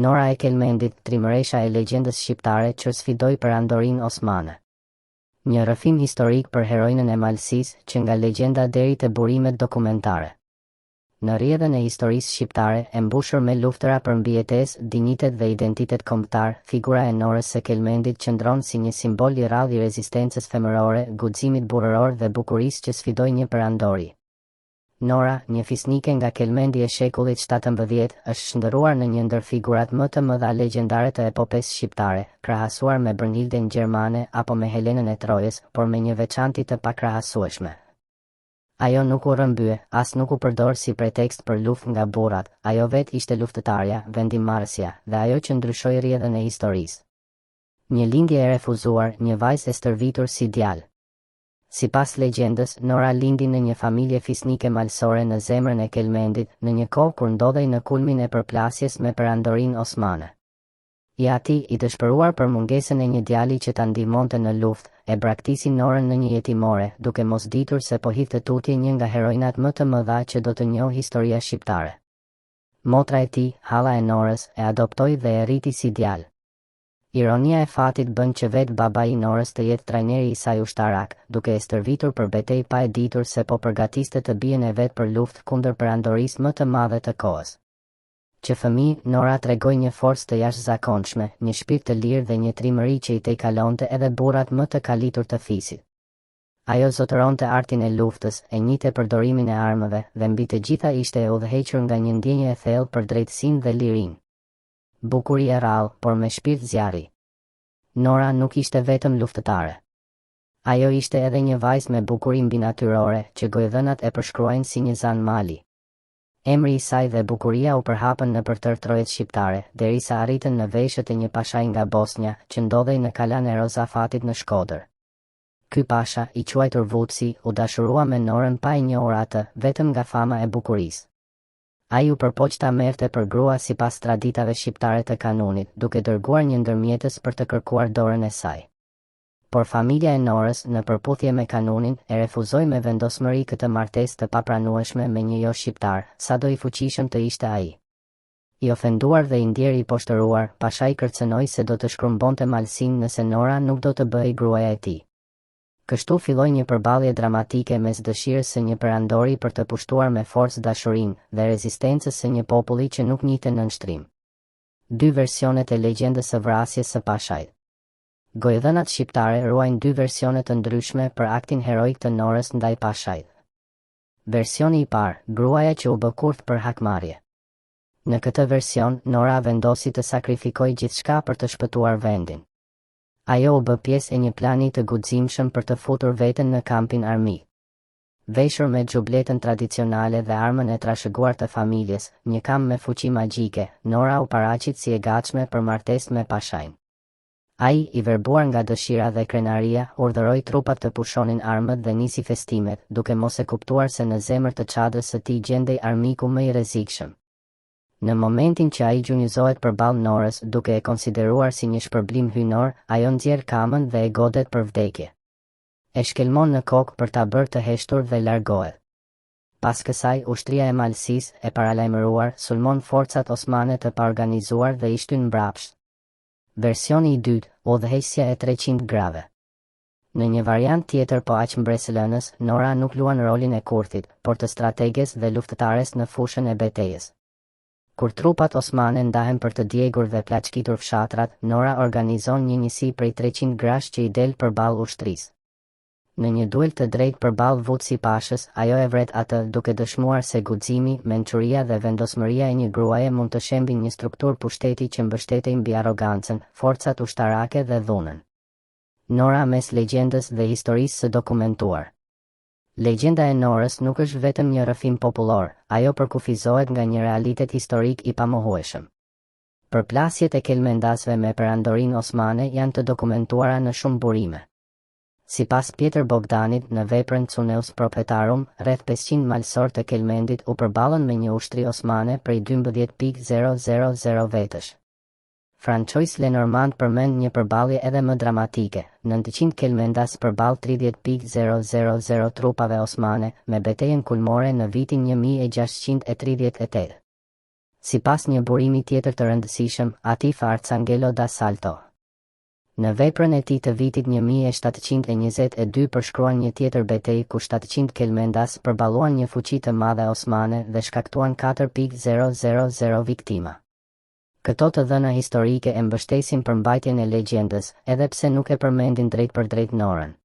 Nora e Kelmendit, trimëresha e legjendës shqiptare që sfidoi perandorinë osmane. Një rrëfim historik për heroinën e Malësisë që nga legjenda deri te burimet dokumentare. Në rrjedhën e historisë shqiptare, e mbushur me luftëra për mbijetesë, dinjitet dhe identitet kombëtar, figura e Norës së Kelmendit qëndron si një simbol i rrallë i rezistencës femërore, guximit burrëror dhe bukurisë që sfidoi një perandori. Nora, një fisnike nga Kelmendi e shekullit 17, është shndërruar në një ndër figurat më të mëdha legjendare të epopesë shqiptare, krahasuar me Brynhildën Gjermane apo me Helenën e Trojës, por me një veçanti të pakrahasueshme. Ajo nuk u rrëmbye, as nuk u përdor si pretekst për luftë nga burrat, ajo vetë ishte luftëtarja, vendimmarrësja, dhe ajo që ndryshoi rrjedhën e historisë. Një lindje e refuzuar, një vajzë e stërvitur si djalë. Sipas legjendës, Nora lindi në një familje fisnike malsore në zemrën e Kelmendit, në një kohë kur ndodhej në kulmin e përplasjes me perandorinë osmane. I ati, i dëshpëruar për mungesën e një djali që ta ndihmonte në luftë, e braktisi Norën në një jetimore, duke mos ditur se po hidhte tutje një nga heroinat më të mëdha që do të njohë historia shqiptare. Motra e tij, halla e Norës, e adoptoi dhe e rriti si djalë. Ironia e fatit bën që vetë babai i Norës të jetë trajneri i saj ushtarak, duke e stërvitur për betejë pa e ditur se po përgatiste të bien e vet për luftë kundër perandorisë më të madhe të kohës. Që fëmijë, Nora tregoi një forcë të jashtëzakonshme, një shpirt të lirë dhe një trimëri që i tejkalonte edhe burrat më të kalitur të fisit. Ajo zotëronte artin e luftës, e njihte përdorimin e armëve, dhe mbi të gjitha ishte e udhëhequr nga një ndjenjë e thellë për drejtësinë dhe lirinë. Bukuri e rrallë, por me shpirt zjarri. Nora nuk ishte vetëm luftëtare. Ajo ishte edhe një vajzë me bukuri mbinatyrore, që gojdhënat e përshkruajnë si një zan mali. Emri i saj dhe bukuria u përhapën në përtër trojet shqiptare, derisa arritën në veshët e një pashaj nga Bosnja, që ndodhej në kalan e Rozafatit në Shkodër. Ky pasha, i quajtur Vuci, u dashurua me Norën pa e njohur atë, vetëm nga fama e bukurisë. Ai u përpoq ta merrte për grua sipas traditave shqiptare të kanunit, duke dërguar një ndërmjetës për të kërkuar dorën e saj. Por familja e Norës, në përputhje me kanunin, e refuzoi me vendosmëri këtë martesë të papranueshme me një jo shqiptar, sado i fuqishëm të ishte ai. I ofenduar dhe i ndjeri i poshtëruar, pashai kërcënoi se do të shkrumbonte malsinë nëse Nora nuk do të bëhej gruaja e tij. Kështu filloi një përballje dramatike mes dëshirës së një perandori për të pushtuar me forcë dashurinë dhe rezistencës së një populli që nuk njihte nënshtrim. Dy versionet e legjendës së vrasjes së pashajt. Gojdhënat shqiptare ruajnë dy versione të ndryshme për aktin heroik të Norës ndaj pashajt. Versioni i parë, gruaja që u bë kurth për hakmarrje. Në këtë version, Nora vendosi të sakrifikojë gjithçka për të shpëtuar vendin. Ajo u bë pjesë e një plani të guximshëm për të futur veten në kampin armik. Veshur me xhubletën tradicionale dhe armën e trashëguar të familjes, një kamp me fuqi magjike, Nora u paraqit si e gatshme për martesë me pashajin. Ai, i verbuar nga dëshira dhe krenaria, urdhëroi trupat të pushonin armët dhe nisi festimet, duke mos e kuptuar se në zemër të çadrës së tij gjendej armiku më i rrezikshëm. Në momentin që ai gjunjëzohet përballë Norës, duke e konsideruar si një shpërblim hyjnor, ajo nxjerr kamën dhe e godet për vdekje. E shkelmon në kokë për ta bërë të heshtur dhe largohet. Pas kësaj, ushtria e Malësisë, e paralajmëruar, sulmon forcat osmane të paorganizuar dhe i shtyn mbrapsht. Versioni i dytë, udhëheqësja e 300 grave. Në një variant tjetër po aq mbresëlënës, Nora nuk luan rolin e kurthit, por të strateges dhe luftëtares në fushën e betejës. Kur trupat osmane ndahen për të djegur dhe plaçkitur fshatrat, Nora organizon një njësi prej 300 grash që i del përballë ushtrisë. Në një duel të drejtë përballë Vuci Pashës, ajo e vret atë duke dëshmuar se guximi, mençuria dhe vendosmëria e një gruaje mund të shembin një strukturë pushteti që mbështetej mbi arrogancën, forcat ushtarake dhe dhunën. Nora mes legjendës dhe historisë së dokumentuar. Legjenda e Norës nuk është vetëm një rrëfim popullor, ajo përkufizohet nga një realitet historik i pamohueshëm. Përplasjet e kelmendasve me perandorinë osmane janë të dokumentuara në shumë burime. Sipas Pjetër Bogdanit, në veprën Cuneus Propretarum, rreth 500 malsor të Kelmendit u përballën me një ushtri osmane prej 12.000 vetësh. François Lenormand përmend një përballje edhe më dramatike, 900 kelmendas përballë 30.000 trupave osmane, me betejën kulmore në vitin 1638. Sipas një burimi tjetër të rëndësishëm, Atifa Arcangelo da Salto. Në veprën e tij të vitit 1722 përshkruan një tjetër betejë ku 700 kelmendas përballuan një fuqi të madhe osmane dhe shkaktuan 4.000 viktima. Këto të dhëna historike e mbështesin përmbajtjen e legjendës, edhe pse nuk e përmendin drejt për drejt Norën.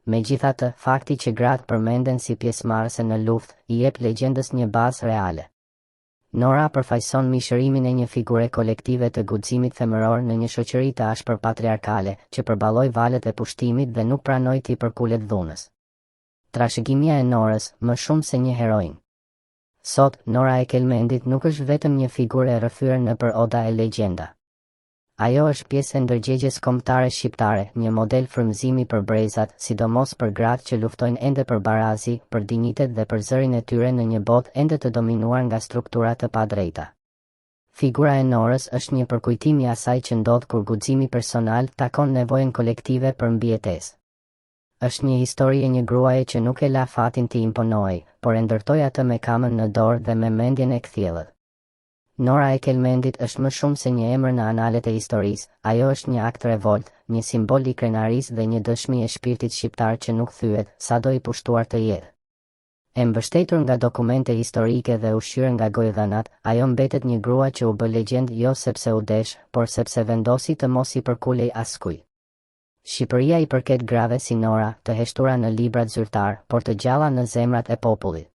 Megjithatë, fakti që gratë përmenden si pjesëmarrëse në luftë i jep legjendës një bazë reale. Nora përfaqëson mishërimin e një figure kolektive të guximit femëror në një shoqëri të ashpër patriarkale, që përballoi valët e pushtimit dhe nuk pranoi ti përkulet dhunës. Trashëgimia e Norës, më shumë se një heroin. Sot, Nora e Kelmendit nuk është vetëm një figurë e rrëfyer nëpër oda e legjenda. Ajo është pjesë e ndërgjegjes kombëtare shqiptare, një model frymëzimi për brezat, sidomos për gratë që luftojnë ende për barazi, për dinjitet dhe për zërin e tyre në një botë ende të dominuar nga struktura të padrejta. Figura e Norës është një përkujtim i asaj që ndodh kur guximi personal takon nevojën kolektive për mbijetesë. Është një histori e një gruaje që nuk e la fatin të imponojë, por e ndërtoi atë me kamën në dorë dhe me mendjen e kthjellët. Nora e Kelmendit është më shumë se një emër në analet e historisë, ajo është një akt revolt, një simbol i krenarisë dhe një dëshmi e shpirtit shqiptar që nuk thyet, sado i pushtuar të jetë. E mbështetur nga dokumente historike dhe ushqyer nga gojëdhënat, ajo mbetet një grua që u bë legjend jo sepse u desh, por sepse vendosi të mos i përkulej askujt. Shqipëria i përket grave si Nora, të heshtura në librat zyrtar, por të gjalla në zemrat e popullit.